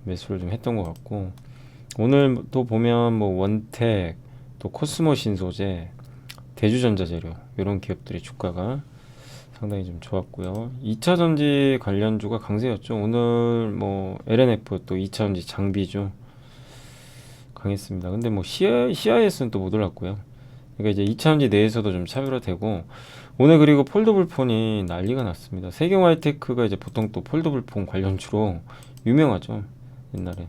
매수를 좀 했던 것 같고, 오늘 또 보면 뭐 원택, 또 코스모 신소재, 대주전자재료 이런 기업들의 주가가 상당히 좀 좋았고요. 2차 전지 관련주가 강세였죠. 오늘 뭐 LNF 또 2차 전지 장비주 강했습니다. 근데 뭐 CIS는 또 못 올랐고요. 그러니까 이제 2차 전지 내에서도 좀 차별화되고, 오늘 그리고 폴더블 폰이 난리가 났습니다. 세경 하이테크가 이제 보통 또 폴더블 폰 관련주로 유명하죠, 옛날에.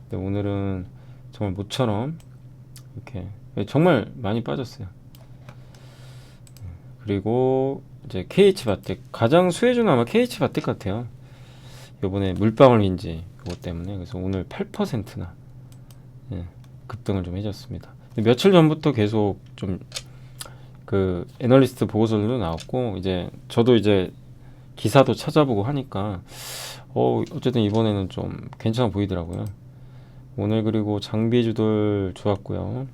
근데 오늘은 정말 모처럼 이렇게 정말 많이 빠졌어요. 그리고 이제 KH바텍, 가장 수혜주는 아마 KH바텍 같아요. 요번에 물방울 힌지 그것 때문에. 그래서 오늘 8%나 급등을 좀 해줬습니다. 며칠 전부터 계속 좀 그 애널리스트 보고서들도 나왔고, 이제 저도 이제 기사도 찾아보고 하니까 어쨌든 이번에는 좀 괜찮아 보이더라고요. 오늘 그리고 장비주들 좋았고요.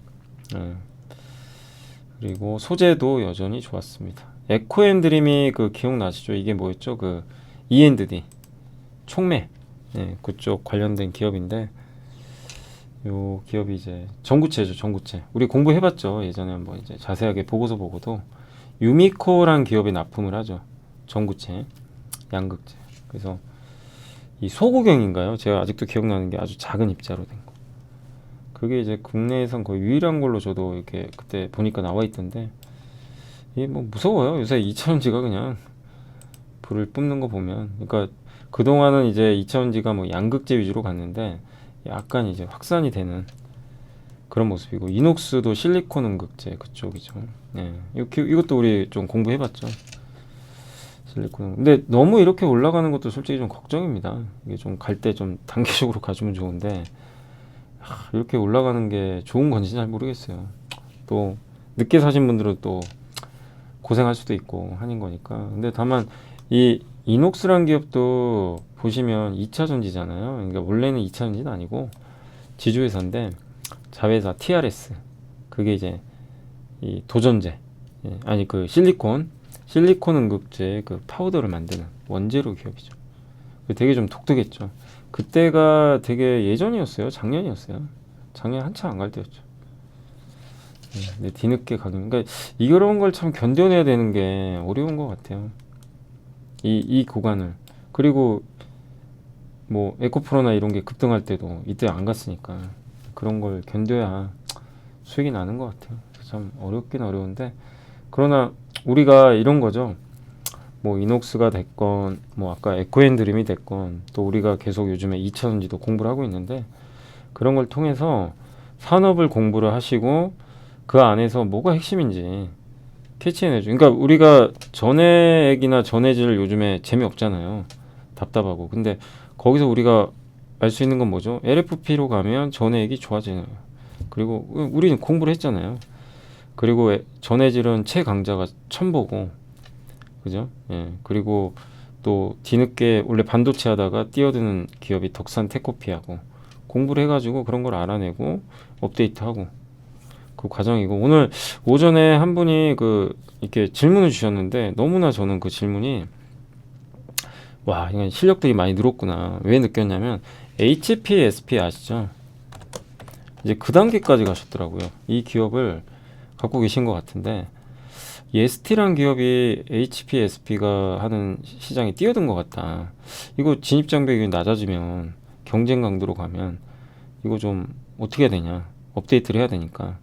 그리고 소재도 여전히 좋았습니다. 에코앤드림이 그 기억나시죠? 이게 뭐였죠? 그 E&D 촉매, 그쪽 관련된 기업인데, 요 기업이 이제 전구체죠. 전구체. 우리 공부해봤죠. 예전에 한번 이제 자세하게 보고서 보고도 유미코란 기업에 납품을 하죠. 전구체, 양극재. 그래서 이 소구경인가요? 제가 아직도 기억나는 게 아주 작은 입자로 된 거. 그게 이제 국내에선 거의 유일한 걸로 저도 이렇게 그때 보니까 나와 있던데, 이게 뭐 무서워요. 요새 2차전지가 그냥 불을 뿜는 거 보면. 그러니까 그동안은 이제 2차전지가 뭐 양극재 위주로 갔는데 약간 이제 확산이 되는 그런 모습이고, 이녹스도 실리콘 음극재 그쪽이죠. 이것도 우리 좀 공부해봤죠. 실리콘. 근데 너무 이렇게 올라가는 것도 솔직히 좀 걱정입니다. 이게 좀 갈 때 좀 단계적으로 가주면 좋은데, 이렇게 올라가는 게 좋은 건지 잘 모르겠어요. 또 늦게 사신 분들은 또 고생할 수도 있고 하는 거니까. 근데 다만 이 이녹스란 기업도 보시면 2차 전지잖아요. 그러니까 원래는 2차 전지는 아니고 지주회사인데 자회사 TRS 그게 이제 이 도전제 아니 그 실리콘 응급제 그 파우더를 만드는 원재료 기업이죠. 되게 좀 독특했죠. 그때가 되게 예전이었어요. 작년이었어요. 작년 한참 안 갈 때였죠. 근데 뒤늦게 가긴. 그러니까 이런 걸 참 견뎌내야 되는 게 어려운 것 같아요. 이 구간을. 그리고 뭐 에코프로나 이런 게 급등할 때도 이때 안 갔으니까 그런 걸 견뎌야 수익이 나는 것 같아요. 참 어렵긴 어려운데 그러나 우리가 이런 거죠. 뭐 이녹스가 됐건 뭐 아까 에코앤드림이 됐건 또 우리가 계속 요즘에 2차전지도 공부를 하고 있는데 그런 걸 통해서 산업을 공부를 하시고 그 안에서 뭐가 핵심인지 캐치해내죠. 그러니까 우리가 전액이나 전해질 요즘에 재미없잖아요. 답답하고. 근데 거기서 우리가 알 수 있는 건 뭐죠? LFP로 가면 전해액이 좋아져요. 그리고 우리는 공부를 했잖아요. 그리고 전해질은 최강자가 첨보고 그죠? 예. 그리고 또 뒤늦게 원래 반도체 하다가 뛰어드는 기업이 덕산 테코피하고 공부를 해가지고 그런 걸 알아내고 업데이트하고 그 과정이고 오늘 오전에 한 분이 그 이렇게 질문을 주셨는데 너무나 저는 그 질문이 와 이건 실력들이 많이 늘었구나. 왜 느꼈냐면 HPSP 아시죠? 이제 그 단계까지 가셨더라고요. 이 기업을 갖고 계신 것 같은데 예스티란 기업이 HPSP가 하는 시장에 뛰어든 것 같다. 이거 진입 장벽이 낮아지면 경쟁 강도로 가면 이거 좀 어떻게 해야 되냐. 업데이트를 해야 되니까.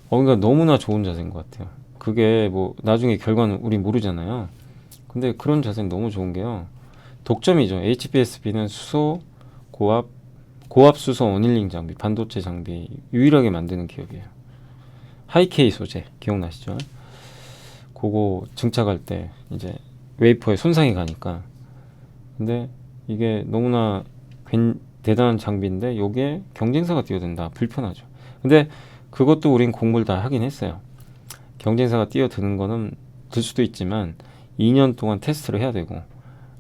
그러니까 너무나 좋은 자세인 것 같아요. 그게 뭐 나중에 결과는 우리 모르잖아요. 근데 그런 자세는 너무 좋은 게요. 독점이죠. HPSP는 수소, 고압 수소 어닐링 장비, 반도체 장비 유일하게 만드는 기업이에요. 하이케이 소재 기억나시죠? 그거 증착할 때 이제 웨이퍼에 손상이 가니까. 근데 이게 너무나 대단한 장비인데 요게 경쟁사가 뛰어든다. 불편하죠. 근데 그것도 우린 공부를 다 하긴 했어요. 경쟁사가 뛰어드는 거는 들 수도 있지만 2년 동안 테스트를 해야 되고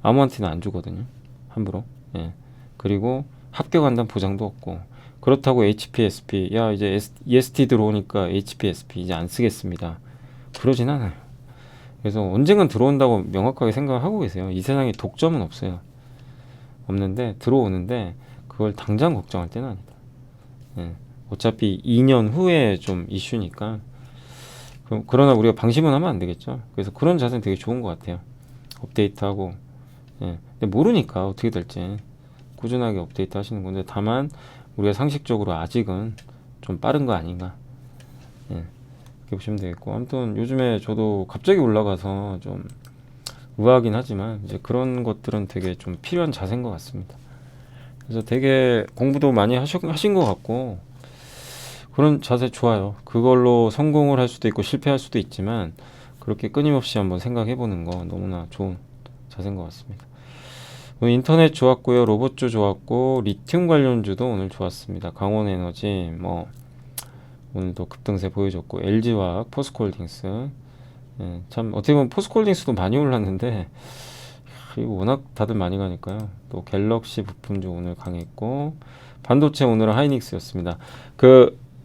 아무한테나 안 주거든요. 함부로. 예. 그리고 합격한다는 보장도 없고 그렇다고 HPSP 야 이제 EST 들어오니까 HPSP 이제 안 쓰겠습니다. 그러진 않아요. 그래서 언젠간 들어온다고 명확하게 생각하고 계세요. 이 세상에 독점은 없어요. 없는데 들어오는데 그걸 당장 걱정할 때는 아니다. 예. 어차피 2년 후에 좀 이슈니까 그러나 우리가 방심은 하면 안 되겠죠. 그래서 그런 자세는 되게 좋은 것 같아요. 업데이트하고 예. 근데 모르니까 어떻게 될지 꾸준하게 업데이트 하시는 건데 다만 우리가 상식적으로 아직은 좀 빠른 거 아닌가 예. 그렇게 보시면 되겠고 아무튼 요즘에 저도 갑자기 올라가서 좀 의아하긴 하지만 이제 그런 것들은 되게 좀 필요한 자세인 것 같습니다. 그래서 되게 공부도 많이 하신 것 같고 그런 자세 좋아요. 그걸로 성공을 할 수도 있고 실패할 수도 있지만 그렇게 끊임없이 한번 생각해 보는 거 너무나 좋은 자세인 것 같습니다. 오늘 인터넷 좋았고요. 로봇주 좋았고 리튬 관련주도 오늘 좋았습니다. 강원에너지 뭐 오늘도 급등세 보여줬고 LG화학, 포스코홀딩스 예, 참 어떻게 보면 포스코홀딩스도 많이 올랐는데 이거 워낙 다들 많이 가니까요. 또 갤럭시 부품주 오늘 강했고 반도체 오늘은 하이닉스였습니다.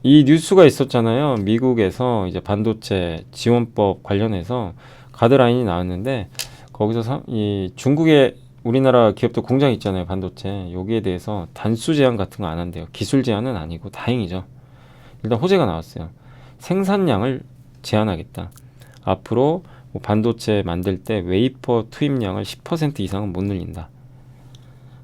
이 뉴스가 있었잖아요. 미국에서 이제 반도체 지원법 관련해서 가드라인이 나왔는데 거기서 이 중국의 우리나라 기업도 공장 있잖아요. 반도체 여기에 대해서 단수 제한 같은 거 안 한대요. 기술 제한은 아니고 다행이죠. 일단 호재가 나왔어요. 생산량을 제한하겠다. 앞으로 뭐 반도체 만들 때 웨이퍼 투입량을 10% 이상은 못 늘린다.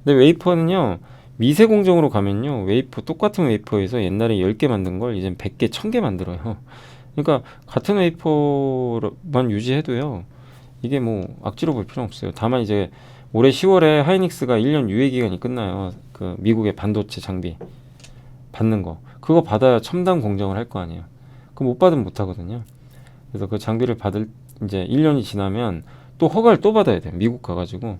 근데 웨이퍼는요. 미세 공정으로 가면요. 웨이퍼 똑같은 웨이퍼에서 옛날에 10개 만든 걸 이제 100개, 1000개 만들어요. 그러니까 같은 웨이퍼만 유지해도요. 이게 뭐 악지로 볼 필요는 없어요. 다만 이제 올해 10월에 하이닉스가 1년 유예 기간이 끝나요. 그 미국의 반도체 장비 받는 거. 그거 받아야 첨단 공정을 할 거 아니에요. 그거 못 받으면 못 하거든요. 그래서 그 장비를 받을 이제 1년이 지나면 또 허가를 또 받아야 돼요. 미국 가가지고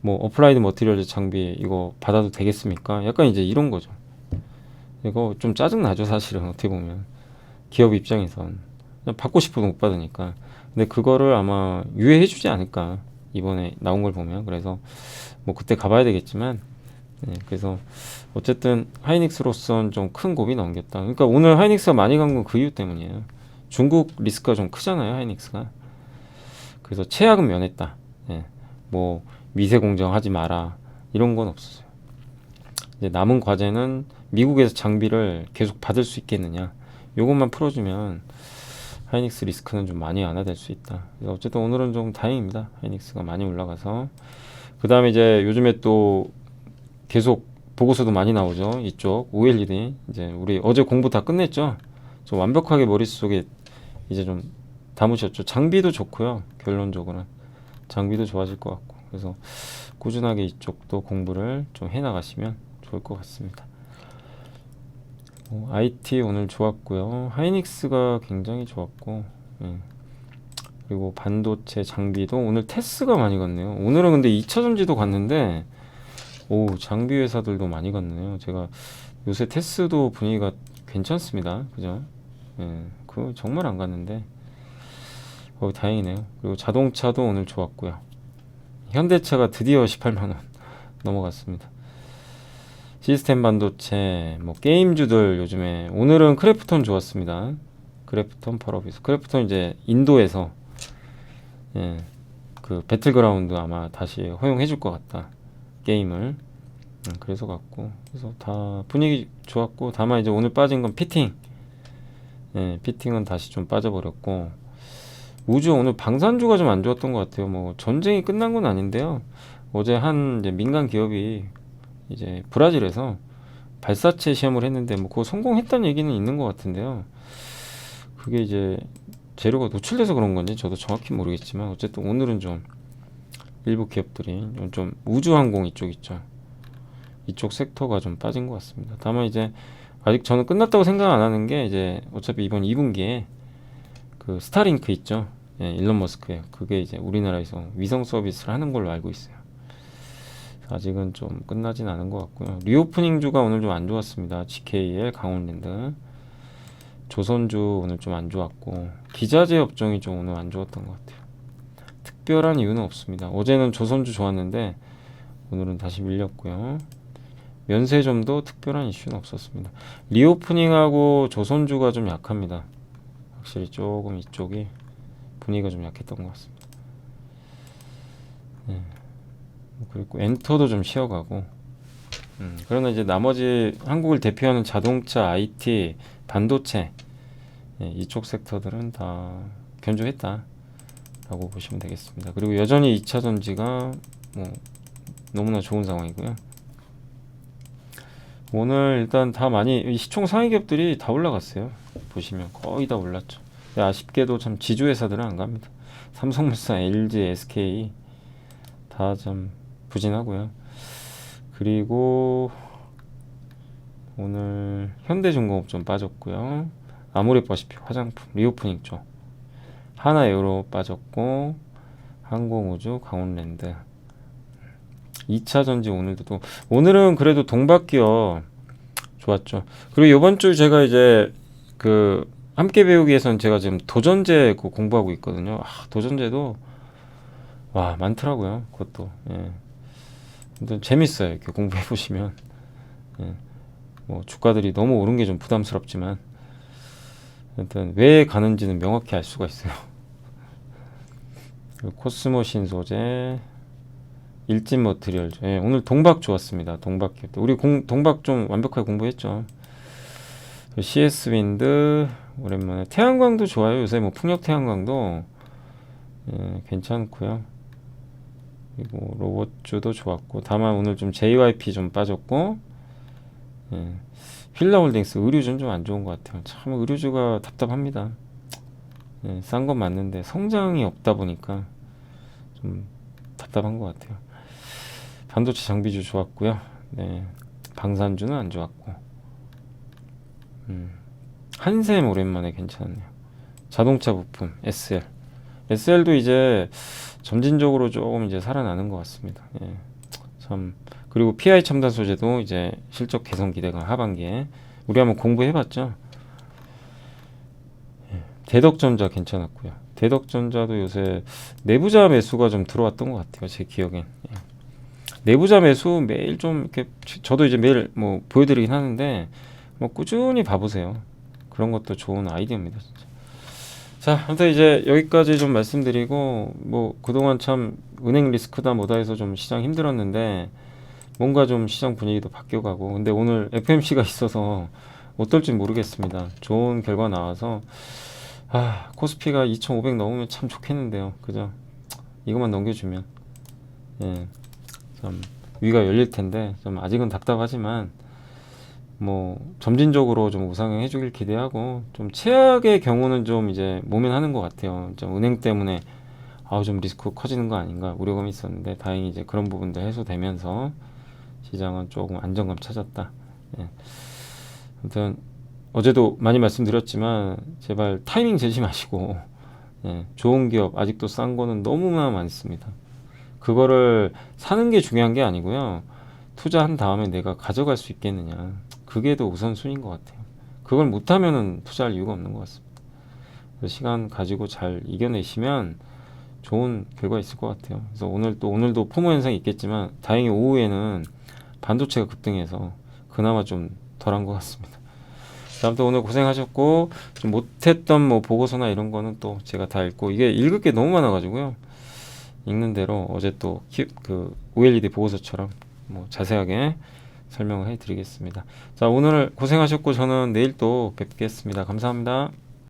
뭐 어플라이드 머티리얼즈 장비 이거 받아도 되겠습니까? 약간 이제 이런 거죠. 이거 좀 짜증 나죠, 사실은 어떻게 보면 기업 입장에선 그냥 받고 싶어도 못 받으니까. 근데 그거를 아마 유예해주지 않을까 이번에 나온 걸 보면. 그래서 뭐 그때 가봐야 되겠지만, 그래서 어쨌든 하이닉스로서는 좀 큰 고비 넘겼다. 그러니까 오늘 하이닉스가 많이 간 건 그 이유 때문이에요. 중국 리스크가 좀 크잖아요, 하이닉스가. 그래서 최악은 면했다. 뭐 미세 공정하지 마라 이런 건 없었어요. 이제 남은 과제는 미국에서 장비를 계속 받을 수 있겠느냐, 요것만 풀어주면 하이닉스 리스크는 좀 많이 완화될 수 있다. 그래서 어쨌든 오늘은 좀 다행입니다. 하이닉스가 많이 올라가서. 그 다음에 이제 요즘에 또 계속 보고서도 많이 나오죠. 이쪽 OLED 이제 우리 어제 공부 다 끝냈죠. 좀 완벽하게 머릿속에 이제 좀 담으셨죠. 장비도 좋고요. 결론적으로는 장비도 좋아질 것 같고, 그래서 꾸준하게 이쪽도 공부를 좀 해나가시면 좋을 것 같습니다. IT 오늘 좋았고요. 하이닉스가 굉장히 좋았고, 그리고 반도체 장비도 오늘 테스가 많이 갔네요. 오늘은 근데 2차전지도 갔는데, 장비 회사들도 많이 갔네요. 제가 요새 테스도 분위기가 괜찮습니다. 그죠? 그거 정말 안 갔는데, 다행이네요. 그리고 자동차도 오늘 좋았고요. 현대차가 드디어 18만원 넘어갔습니다. 시스템 반도체, 뭐 게임주들 요즘에 오늘은 크래프톤 좋았습니다. 크래프톤 펄어비스. 크래프톤 이제 인도에서 그 배틀그라운드 아마 다시 허용해 줄 것 같다. 게임을. 그래서 갔고, 그래서 다 분위기 좋았고, 다만 이제 오늘 빠진 건 피팅. 피팅은 다시 좀 빠져버렸고, 우주 오늘 방산주가 좀 안 좋았던 것 같아요. 뭐 전쟁이 끝난 건 아닌데요. 어제 한 이제 민간 기업이 이제 브라질에서 발사체 시험을 했는데 뭐 그거 성공했다는 얘기는 있는 것 같은데요. 그게 이제 재료가 노출돼서 그런 건지 저도 정확히 모르겠지만, 어쨌든 오늘은 좀 일부 기업들이 좀 우주항공 이쪽 있죠. 이쪽 섹터가 좀 빠진 것 같습니다. 다만 이제 아직 저는 끝났다고 생각 안 하는 게, 이제 어차피 이번 2분기에 그 스타링크 있죠. 일론 머스크예요. 그게 이제 우리나라에서 위성 서비스를 하는 걸로 알고 있어요. 아직은 좀 끝나진 않은 것 같고요. 리오프닝주가 오늘 좀 안 좋았습니다. GKL, 강원랜드, 조선주 오늘 좀 안 좋았고, 기자재 업종이 좀 오늘 안 좋았던 것 같아요. 특별한 이유는 없습니다. 어제는 조선주 좋았는데 오늘은 다시 밀렸고요. 면세점도 특별한 이슈는 없었습니다. 리오프닝하고 조선주가 좀 약합니다. 확실히 조금 이쪽이 분위기가 좀 약했던 것 같습니다. 그리고 엔터도 좀 쉬어가고, 그러나 이제 나머지 한국을 대표하는 자동차, IT, 반도체, 이쪽 섹터들은 다 견조했다라고 보시면 되겠습니다. 그리고 여전히 2차 전지가 뭐 너무나 좋은 상황이고요. 오늘 일단 다 많이 시총 상위 기업들이 다 올라갔어요. 보시면 거의 다 올랐죠. 아쉽게도 참 지주 회사들은 안 갑니다. 삼성물산, LG, SK 다 좀 부진하고요. 그리고 오늘 현대중공업 좀 빠졌고요. 아모레퍼시픽 화장품 리오프닝 쪽, 하나에어로 빠졌고, 항공우주, 강원랜드. 2차전지 오늘은 그래도 동박기업 좋았죠. 그리고 이번 주 제가 이제 그 함께 배우기에서는 제가 지금 도전제 공부하고 있거든요. 도전제도 와 많더라고요. 그것도 근데 재밌어요. 이렇게 공부해 보시면. 뭐 주가들이 너무 오른 게 좀 부담스럽지만, 일단 왜 가는지는 명확히 알 수가 있어요. 코스모 신소재, 일진 머티리얼. 오늘 동박 좋았습니다. 동박 기업. 우리 동박 좀 완벽하게 공부했죠. CS 윈드 오랜만에. 태양광도 좋아요. 요새 뭐 풍력 태양광도 괜찮고요. 그리고 로봇주도 좋았고, 다만 오늘 좀 JYP 좀 빠졌고, 휠라홀딩스 의류주는 좀 안 좋은 것 같아요. 참 의류주가 답답합니다. 싼 건 맞는데 성장이 없다 보니까 좀 답답한 것 같아요. 반도체 장비주 좋았고요. 방산주는 안 좋았고, 한샘 오랜만에 괜찮네요. 자동차 부품 SL도 이제 점진적으로 조금 이제 살아나는 것 같습니다. 참. 그리고 PI 첨단 소재도 이제 실적 개선 기대가 하반기에. 우리 한번 공부해봤죠. 대덕전자 괜찮았고요. 대덕전자도 요새 내부자 매수가 좀 들어왔던 것 같아요. 제 기억엔. 예. 내부자 매수 매일 좀 이렇게 저도 이제 매일 뭐 보여드리긴 하는데 뭐 꾸준히 봐보세요. 그런 것도 좋은 아이디어입니다. 진짜. 자, 아무튼 이제 여기까지 좀 말씀드리고 뭐 그동안 참 은행 리스크다 뭐다 해서 좀 시장 힘들었는데 뭔가 좀 시장 분위기도 바뀌어가고 근데 오늘 FMC가 있어서 어떨지 모르겠습니다. 좋은 결과 나와서 코스피가 2,500 넘으면 참 좋겠는데요. 그죠? 이것만 넘겨주면 예, 좀 위가 열릴 텐데 좀 아직은 답답하지만 뭐 점진적으로 좀 우상향 해주길 기대하고 좀 최악의 경우는 좀 이제 모면하는 것 같아요. 좀 은행 때문에 좀 리스크 커지는 거 아닌가 우려감이 있었는데 다행히 이제 그런 부분도 해소되면서 시장은 조금 안정감 찾았다. 예. 아무튼 어제도 많이 말씀드렸지만 제발 타이밍 재지 마시고 예, 좋은 기업 아직도 싼 거는 너무나 많습니다. 그거를 사는 게 중요한 게 아니고요. 투자한 다음에 내가 가져갈 수 있겠느냐. 그게 더 우선순위인 것 같아요. 그걸 못하면은 투자할 이유가 없는 것 같습니다. 그래서 시간 가지고 잘 이겨내시면 좋은 결과 있을 것 같아요. 그래서 오늘도 포모 현상이 있겠지만 다행히 오후에는 반도체가 급등해서 그나마 좀 덜한 것 같습니다. 아무튼 오늘 고생하셨고 좀 못했던 뭐 보고서나 이런 거는 또 제가 다 읽고 이게 읽을 게 너무 많아가지고요. 읽는 대로 어제 또 그 OLED 보고서처럼 뭐 자세하게 설명을 해드리겠습니다. 자, 오늘 고생하셨고 저는 내일 또 뵙겠습니다. 감사합니다.